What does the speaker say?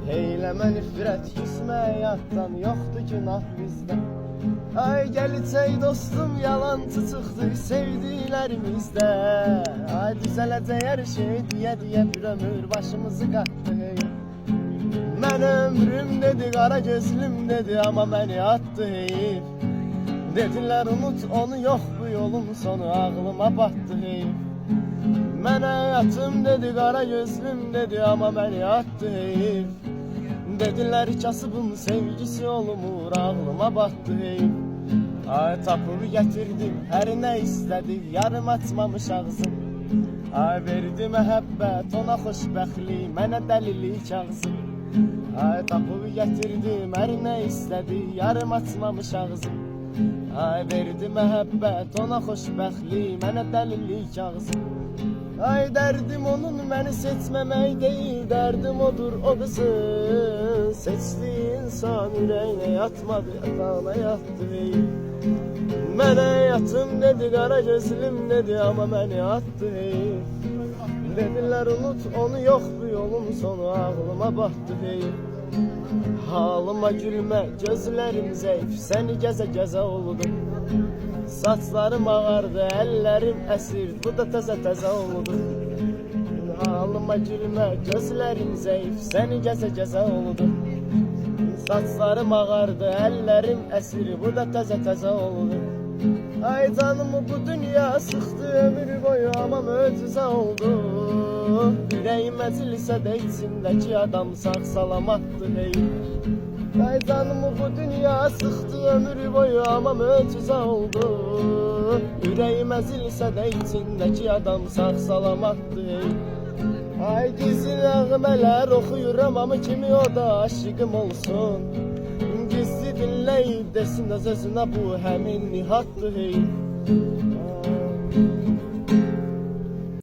Eyləmə nifrət küsmə həyatdan, yoxdur günah bizdə. Ay gələcək dostum, yalancı çıxdı sevdiklərimizdə. Ay düzələcək hər şey deyə bir ömür başımızı qatdı. Mən ömrüm dedi, qara gözlüm dedi, amma məni attı heyif. Dedilər unut onu, yox bu yolun sonu, ağlıma batdı heyif. Mən həyatım dedi, qara gözlüm dedi, amma məni attı heyif. Dedilər kasıbın sevgisi olmur, ağlıma batdı heyif. Ay tapıb gətirdim, hər nə istədi, yarım açmamış ağzım. Ay verdi məhəbbət, ona xoşbəxtlik, mənə dəlilik ağzım. Ay tapıb gətirdim, hər nə istədi, yarım açmamış ağzım. Ay verdi məhəbbət, ona xoşbəxtlik, mənə dəlilik ağzım. Ay dərdim onun məni seçməmək deyil, dərdim odur o qızı. Seçdiyi insan ürəyinə yatmadı, yatağına yatdı heyif. Mənə yatım dedi, qara gözlüm dedi, amma məni attı heyif. Dedilər unut onu, yox bu yolun sonu, ağlıma batdı heyif. Halıma gülmə, gözlərim zəif, səni gəzə-gəzə oldu. Saçlarım ağardı, əllərim əsir, bu da təzə-təzə oldu. Halıma gülmə, gözlərim zəif, səni gəzə-gəzə oldu. Saçlarım ağardı, əllərim əsir, bu da təzə-təzə oldu. Ay canımı bu dünya sıxdı ömür boyu, amma möcüzə oldu. Ürəyim əcilisə də içindəki adam sağ salamatdı heyif. Ay canımı bu dünya sıxdı ömür boyu, amma möcüzə oldu. Ürəyim əcilisə də içindəki adam sağ salamatdı heyif. Ay gizli nəğmələr oxuyuram, amma kimi o da aşıqım olsun. Gizli dinləyib desin öz özünə, bu həmin nihatdır heyif.